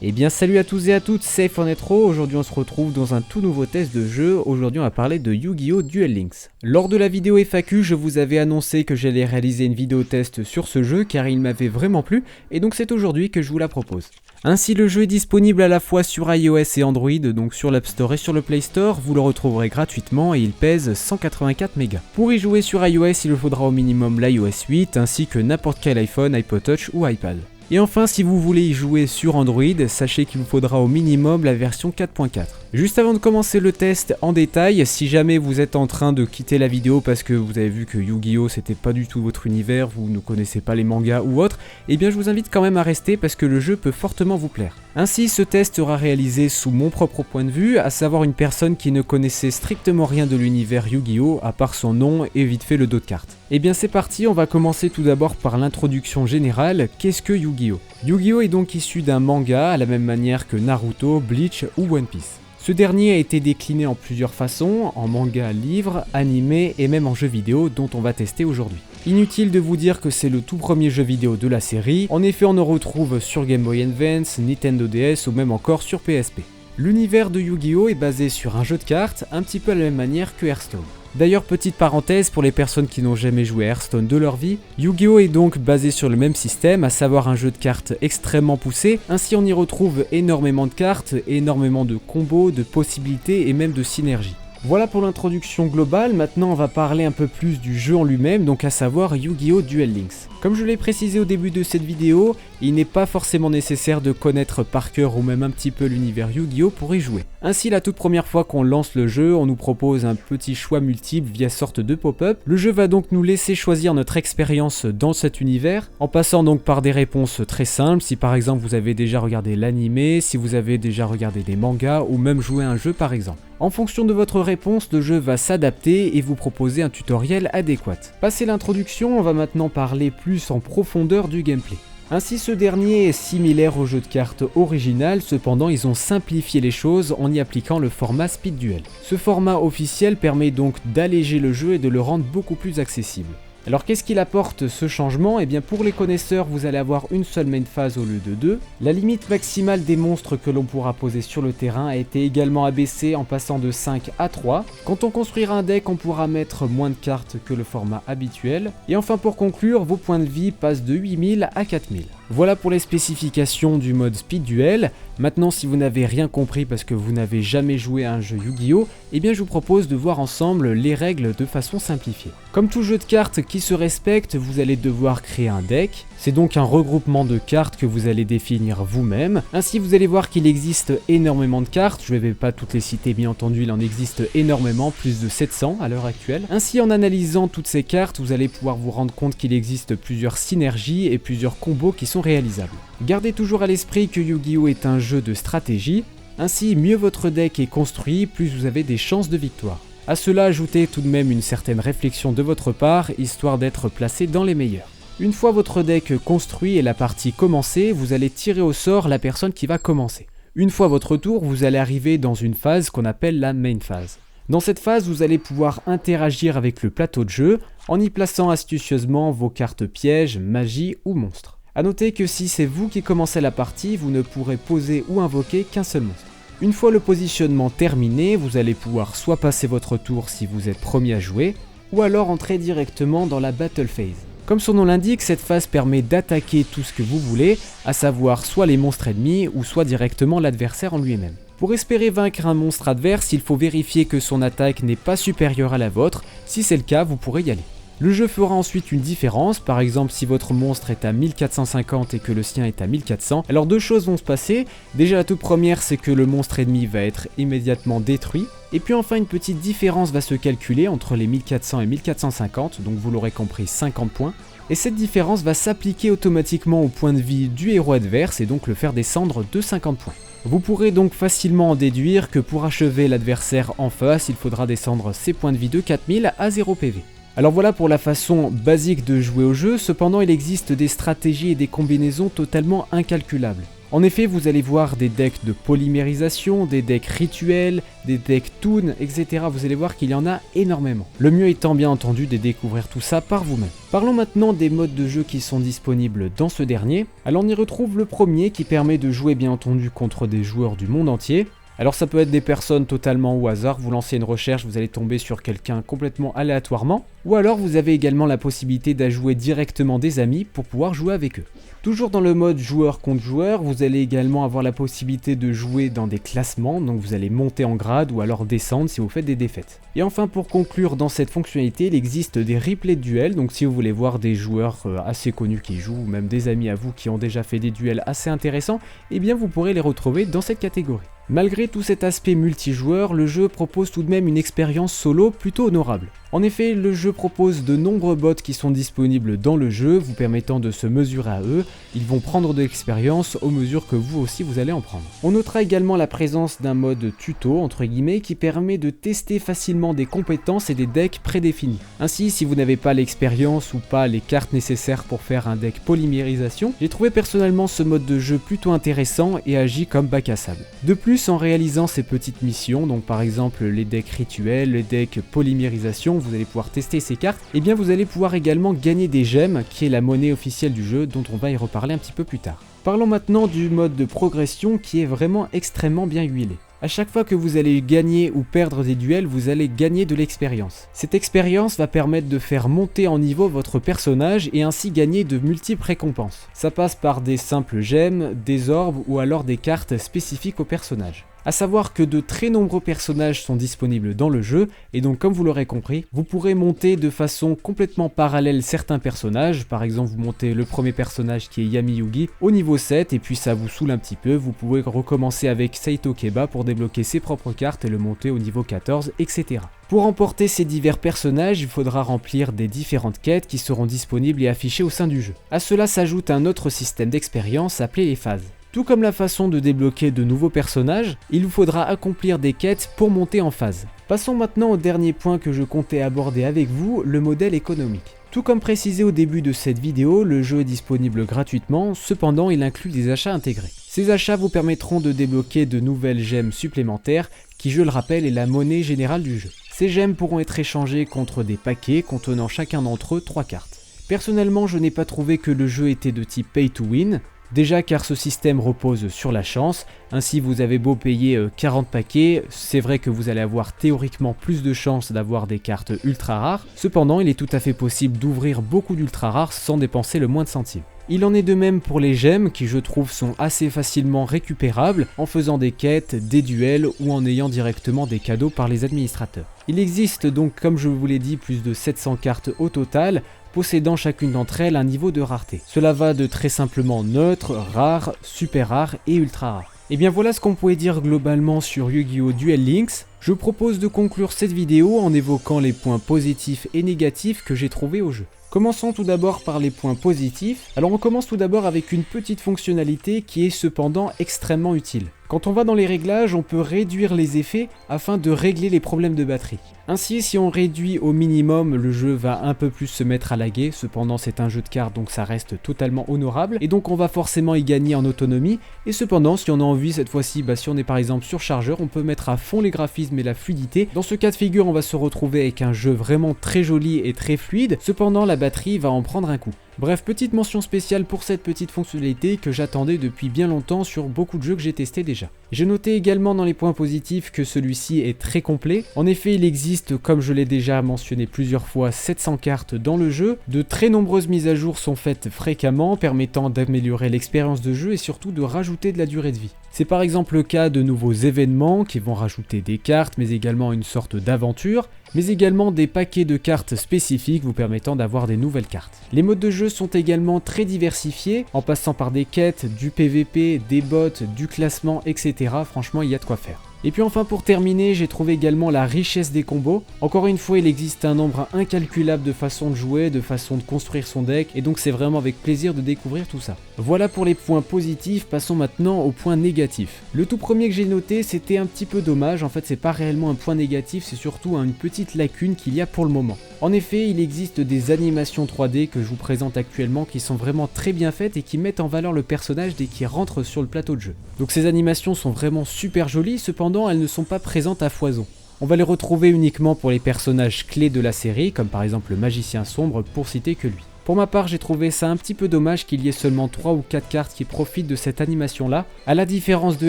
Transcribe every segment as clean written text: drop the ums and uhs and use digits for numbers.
Eh bien salut à tous et à toutes, c'est Fornetro. Aujourd'hui on se retrouve dans un tout nouveau test de jeu. Aujourd'hui on va parler de Yu-Gi-Oh! Duel Links. Lors de la vidéo FAQ, je vous avais annoncé que j'allais réaliser une vidéo test sur ce jeu car il m'avait vraiment plu et donc c'est aujourd'hui que je vous la propose. Ainsi le jeu est disponible à la fois sur iOS et Android, donc sur l'App Store et sur le Play Store, vous le retrouverez gratuitement et il pèse 184 mégas. Pour y jouer sur iOS, il vous faudra au minimum l'iOS 8 ainsi que n'importe quel iPhone, iPod Touch ou iPad. Et enfin, si vous voulez y jouer sur Android, sachez qu'il vous faudra au minimum la version 4.4. Juste avant de commencer le test en détail, si jamais vous êtes en train de quitter la vidéo parce que vous avez vu que Yu-Gi-Oh! C'était pas du tout votre univers, vous ne connaissez pas les mangas ou autres, eh bien je vous invite quand même à rester parce que le jeu peut fortement vous plaire. Ainsi, ce test sera réalisé sous mon propre point de vue, à savoir une personne qui ne connaissait strictement rien de l'univers Yu-Gi-Oh! À part son nom et vite fait le dos de carte. Eh bien c'est parti, on va commencer tout d'abord par l'introduction générale. Qu'est-ce que Yu-Gi-Oh! Yu-Gi-Oh! Est donc issu d'un manga à la même manière que Naruto, Bleach ou One Piece. Ce dernier a été décliné en plusieurs façons, en manga, livre, animé et même en jeu vidéo dont on va tester aujourd'hui. Inutile de vous dire que c'est le tout premier jeu vidéo de la série, en effet on en retrouve sur Game Boy Advance, Nintendo DS ou même encore sur PSP. L'univers de Yu-Gi-Oh! Est basé sur un jeu de cartes, un petit peu à la même manière que Hearthstone. D'ailleurs, petite parenthèse pour les personnes qui n'ont jamais joué à Hearthstone de leur vie, Yu-Gi-Oh! Est donc basé sur le même système, à savoir un jeu de cartes extrêmement poussé, ainsi on y retrouve énormément de cartes, énormément de combos, de possibilités et même de synergies. Voilà pour l'introduction globale, maintenant on va parler un peu plus du jeu en lui-même, donc à savoir Yu-Gi-Oh! Duel Links. Comme je l'ai précisé au début de cette vidéo, il n'est pas forcément nécessaire de connaître par cœur ou même un petit peu l'univers Yu-Gi-Oh! Pour y jouer. Ainsi, la toute première fois qu'on lance le jeu, on nous propose un petit choix multiple via sorte de pop-up. Le jeu va donc nous laisser choisir notre expérience dans cet univers, en passant donc par des réponses très simples, si par exemple vous avez déjà regardé l'animé, si vous avez déjà regardé des mangas ou même joué à un jeu par exemple. En fonction de votre réponse, le jeu va s'adapter et vous proposer un tutoriel adéquat. Passé l'introduction, on va maintenant parler plus en profondeur du gameplay. Ainsi, ce dernier est similaire au jeu de cartes original, cependant ils ont simplifié les choses en y appliquant le format Speed Duel. Ce format officiel permet donc d'alléger le jeu et de le rendre beaucoup plus accessible. Alors qu'est-ce qu'il apporte ce changement? Eh bien pour les connaisseurs, vous allez avoir une seule main phase au lieu de deux. La limite maximale des monstres que l'on pourra poser sur le terrain a été également abaissée en passant de 5 à 3. Quand on construira un deck, on pourra mettre moins de cartes que le format habituel. Et enfin pour conclure, vos points de vie passent de 8000 à 4000. Voilà pour les spécifications du mode Speed Duel. Maintenant, si vous n'avez rien compris parce que vous n'avez jamais joué à un jeu Yu-Gi-Oh!, eh bien je vous propose de voir ensemble les règles de façon simplifiée. Comme tout jeu de cartes qui se respecte, vous allez devoir créer un deck. C'est donc un regroupement de cartes que vous allez définir vous-même. Ainsi, vous allez voir qu'il existe énormément de cartes. Je ne vais pas toutes les citer, bien entendu, il en existe énormément, plus de 700 à l'heure actuelle. Ainsi, en analysant toutes ces cartes, vous allez pouvoir vous rendre compte qu'il existe plusieurs synergies et plusieurs combos qui sont réalisables. Gardez toujours à l'esprit que Yu-Gi-Oh! Est un jeu de stratégie. Ainsi, mieux votre deck est construit, plus vous avez des chances de victoire. À cela, ajoutez tout de même une certaine réflexion de votre part, histoire d'être placé dans les meilleurs. Une fois votre deck construit et la partie commencée, vous allez tirer au sort la personne qui va commencer. Une fois votre tour, vous allez arriver dans une phase qu'on appelle la main phase. Dans cette phase, vous allez pouvoir interagir avec le plateau de jeu en y plaçant astucieusement vos cartes pièges, magie ou monstres. A noter que si c'est vous qui commencez la partie, vous ne pourrez poser ou invoquer qu'un seul monstre. Une fois le positionnement terminé, vous allez pouvoir soit passer votre tour si vous êtes premier à jouer, ou alors entrer directement dans la battle phase. Comme son nom l'indique, cette phase permet d'attaquer tout ce que vous voulez, à savoir soit les monstres ennemis ou soit directement l'adversaire en lui-même. Pour espérer vaincre un monstre adverse, il faut vérifier que son attaque n'est pas supérieure à la vôtre. Si c'est le cas, vous pourrez y aller. Le jeu fera ensuite une différence, par exemple si votre monstre est à 1450 et que le sien est à 1400, alors deux choses vont se passer. Déjà la toute première, c'est que le monstre ennemi va être immédiatement détruit, et puis enfin une petite différence va se calculer entre les 1400 et 1450, donc vous l'aurez compris 50 points, et cette différence va s'appliquer automatiquement au point de vie du héros adverse et donc le faire descendre de 50 points. Vous pourrez donc facilement en déduire que pour achever l'adversaire en face, il faudra descendre ses points de vie de 4000 à 0 PV. Alors voilà pour la façon basique de jouer au jeu, cependant il existe des stratégies et des combinaisons totalement incalculables. En effet, vous allez voir des decks de polymérisation, des decks rituels, des decks toon, etc. Vous allez voir qu'il y en a énormément. Le mieux étant bien entendu de découvrir tout ça par vous-même. Parlons maintenant des modes de jeu qui sont disponibles dans ce dernier. Alors on y retrouve le premier qui permet de jouer bien entendu contre des joueurs du monde entier. Alors ça peut être des personnes totalement au hasard, vous lancez une recherche, vous allez tomber sur quelqu'un complètement aléatoirement, ou alors vous avez également la possibilité d'ajouer directement des amis pour pouvoir jouer avec eux. Toujours dans le mode joueur contre joueur, vous allez également avoir la possibilité de jouer dans des classements, donc vous allez monter en grade ou alors descendre si vous faites des défaites. Et enfin pour conclure dans cette fonctionnalité, il existe des replays de duels, donc si vous voulez voir des joueurs assez connus qui jouent, ou même des amis à vous qui ont déjà fait des duels assez intéressants, eh bien vous pourrez les retrouver dans cette catégorie. Malgré tout cet aspect multijoueur, le jeu propose tout de même une expérience solo plutôt honorable. En effet, le jeu propose de nombreux bots qui sont disponibles dans le jeu, vous permettant de se mesurer à eux. Ils vont prendre de l'expérience au mesure que vous aussi vous allez en prendre. On notera également la présence d'un mode tuto, entre guillemets, qui permet de tester facilement des compétences et des decks prédéfinis. Ainsi, si vous n'avez pas l'expérience ou pas les cartes nécessaires pour faire un deck polymérisation, j'ai trouvé personnellement ce mode de jeu plutôt intéressant et agit comme bac à sable. De plus, en réalisant ces petites missions, donc par exemple les decks rituels, les decks polymérisation, vous allez pouvoir tester ces cartes, et bien vous allez pouvoir également gagner des gemmes, qui est la monnaie officielle du jeu, dont on va y reparler un petit peu plus tard. Parlons maintenant du mode de progression qui est vraiment extrêmement bien huilé. À chaque fois que vous allez gagner ou perdre des duels, vous allez gagner de l'expérience. Cette expérience va permettre de faire monter en niveau votre personnage et ainsi gagner de multiples récompenses. Ça passe par des simples gemmes, des orbes ou alors des cartes spécifiques au personnage. A savoir que de très nombreux personnages sont disponibles dans le jeu, et donc comme vous l'aurez compris, vous pourrez monter de façon complètement parallèle certains personnages. Par exemple, vous montez le premier personnage qui est Yami Yugi au niveau 7, et puis ça vous saoule un petit peu, vous pouvez recommencer avec Saito Keba pour débloquer ses propres cartes et le monter au niveau 14, etc. Pour emporter ces divers personnages, il faudra remplir des différentes quêtes qui seront disponibles et affichées au sein du jeu. A cela s'ajoute un autre système d'expérience appelé les phases. Tout comme la façon de débloquer de nouveaux personnages, il vous faudra accomplir des quêtes pour monter en phase. Passons maintenant au dernier point que je comptais aborder avec vous, le modèle économique. Tout comme précisé au début de cette vidéo, le jeu est disponible gratuitement, cependant il inclut des achats intégrés. Ces achats vous permettront de débloquer de nouvelles gemmes supplémentaires, qui je le rappelle est la monnaie générale du jeu. Ces gemmes pourront être échangées contre des paquets contenant chacun d'entre eux 3 cartes. Personnellement, je n'ai pas trouvé que le jeu était de type pay to win. Déjà car ce système repose sur la chance, ainsi vous avez beau payer 40 paquets, c'est vrai que vous allez avoir théoriquement plus de chances d'avoir des cartes ultra rares, cependant il est tout à fait possible d'ouvrir beaucoup d'ultra rares sans dépenser le moins de centimes. Il en est de même pour les gemmes qui je trouve sont assez facilement récupérables en faisant des quêtes, des duels ou en ayant directement des cadeaux par les administrateurs. Il existe donc comme je vous l'ai dit plus de 700 cartes au total, possédant chacune d'entre elles un niveau de rareté. Cela va de très simplement neutre, rare, super rare et ultra rare. Et bien voilà ce qu'on pouvait dire globalement sur Yu-Gi-Oh! Duel Links. Je propose de conclure cette vidéo en évoquant les points positifs et négatifs que j'ai trouvés au jeu. Commençons tout d'abord par les points positifs. Alors on commence tout d'abord avec une petite fonctionnalité qui est cependant extrêmement utile. Quand on va dans les réglages, on peut réduire les effets afin de régler les problèmes de batterie. Ainsi, si on réduit au minimum, le jeu va un peu plus se mettre à laguer. Cependant, c'est un jeu de cartes, donc ça reste totalement honorable. Et donc, on va forcément y gagner en autonomie. Et cependant, si on a envie, cette fois-ci, si on est par exemple sur chargeur, on peut mettre à fond les graphismes et la fluidité. Dans ce cas de figure, on va se retrouver avec un jeu vraiment très joli et très fluide. Cependant, la batterie va en prendre un coup. Bref, petite mention spéciale pour cette petite fonctionnalité que j'attendais depuis bien longtemps sur beaucoup de jeux que j'ai testés déjà. J'ai noté également dans les points positifs que celui-ci est très complet. En effet, il existe, comme je l'ai déjà mentionné plusieurs fois, 700 cartes dans le jeu. De très nombreuses mises à jour sont faites fréquemment, permettant d'améliorer l'expérience de jeu et surtout de rajouter de la durée de vie. C'est par exemple le cas de nouveaux événements qui vont rajouter des cartes, mais également une sorte d'aventure, mais également des paquets de cartes spécifiques vous permettant d'avoir des nouvelles cartes. Les modes de jeu sont également très diversifiés, en passant par des quêtes, du PVP, des bots, du classement, etc. Franchement, il y a de quoi faire. Et puis enfin pour terminer, j'ai trouvé également la richesse des combos. Encore une fois, il existe un nombre incalculable de façons de jouer, de façons de construire son deck, et donc c'est vraiment avec plaisir de découvrir tout ça. Voilà pour les points positifs, passons maintenant aux points négatifs. Le tout premier que j'ai noté, c'était un petit peu dommage, en fait c'est pas réellement un point négatif, c'est surtout une petite lacune qu'il y a pour le moment. En effet, il existe des animations 3D que je vous présente actuellement qui sont vraiment très bien faites et qui mettent en valeur le personnage dès qu'il rentre sur le plateau de jeu. Donc ces animations sont vraiment super jolies, cependant elles ne sont pas présentes à foison. On va les retrouver uniquement pour les personnages clés de la série, comme par exemple le magicien sombre pour citer que lui. Pour ma part, j'ai trouvé ça un petit peu dommage qu'il y ait seulement 3 ou 4 cartes qui profitent de cette animation là, à la différence de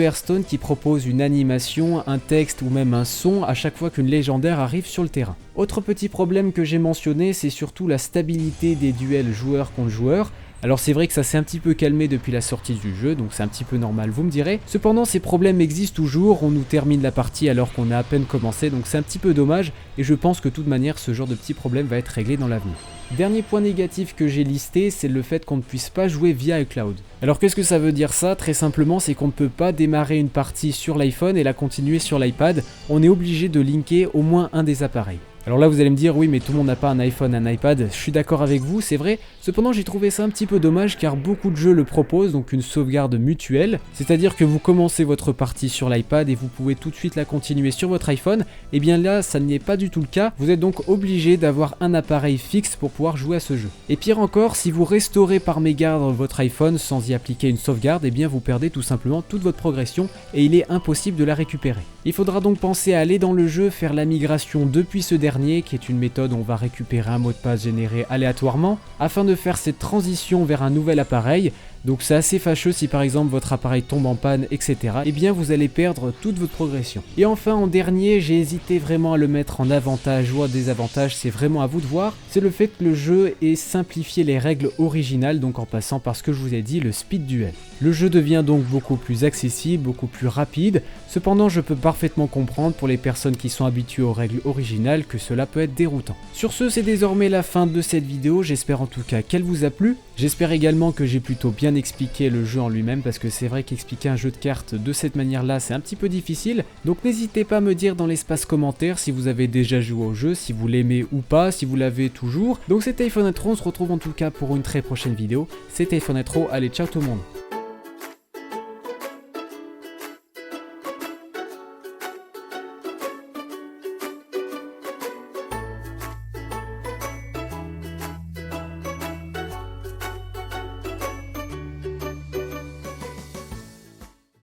Hearthstone qui propose une animation, un texte ou même un son à chaque fois qu'une légendaire arrive sur le terrain. Autre petit problème que j'ai mentionné, c'est surtout la stabilité des duels joueur contre joueur. Alors c'est vrai que ça s'est un petit peu calmé depuis la sortie du jeu, donc c'est un petit peu normal vous me direz. Cependant ces problèmes existent toujours, on nous termine la partie alors qu'on a à peine commencé, donc c'est un petit peu dommage et je pense que de toute manière ce genre de petit problème va être réglé dans l'avenir. Dernier point négatif que j'ai listé, c'est le fait qu'on ne puisse pas jouer via iCloud. Alors qu'est-ce que ça veut dire ça? Très simplement, c'est qu'on ne peut pas démarrer une partie sur l'iPhone et la continuer sur l'iPad, on est obligé de linker au moins un des appareils. Alors là vous allez me dire oui mais tout le monde n'a pas un iPhone, un iPad, je suis d'accord avec vous, c'est vrai, cependant j'ai trouvé ça un petit peu dommage car beaucoup de jeux le proposent, donc une sauvegarde mutuelle, c'est-à-dire que vous commencez votre partie sur l'iPad et vous pouvez tout de suite la continuer sur votre iPhone, et bien là ça n'est pas du tout le cas, vous êtes donc obligé d'avoir un appareil fixe pour pouvoir jouer à ce jeu. Et pire encore, si vous restaurez par mégarde votre iPhone sans y appliquer une sauvegarde, et bien vous perdez tout simplement toute votre progression et il est impossible de la récupérer. Il faudra donc penser à aller dans le jeu, faire la migration depuis ce dernier, qui est une méthode où on va récupérer un mot de passe généré aléatoirement, afin de faire cette transition vers un nouvel appareil. Donc c'est assez fâcheux si par exemple votre appareil tombe en panne, etc. Et bien vous allez perdre toute votre progression. Et enfin en dernier, j'ai hésité vraiment à le mettre en avantage ou en désavantage, c'est vraiment à vous de voir. C'est le fait que le jeu ait simplifié les règles originales, donc en passant par ce que je vous ai dit, le speed duel. Le jeu devient donc beaucoup plus accessible, beaucoup plus rapide. Cependant je peux parfaitement comprendre pour les personnes qui sont habituées aux règles originales que cela peut être déroutant. Sur ce, c'est désormais la fin de cette vidéo, j'espère en tout cas qu'elle vous a plu. J'espère également que j'ai plutôt bien expliqué le jeu en lui-même parce que c'est vrai qu'expliquer un jeu de cartes de cette manière-là c'est un petit peu difficile. Donc n'hésitez pas à me dire dans l'espace commentaire si vous avez déjà joué au jeu, si vous l'aimez ou pas, si vous l'avez toujours. Donc c'était iPhone Intro, on se retrouve en tout cas pour une très prochaine vidéo. C'était iPhone Intro, allez ciao tout le monde.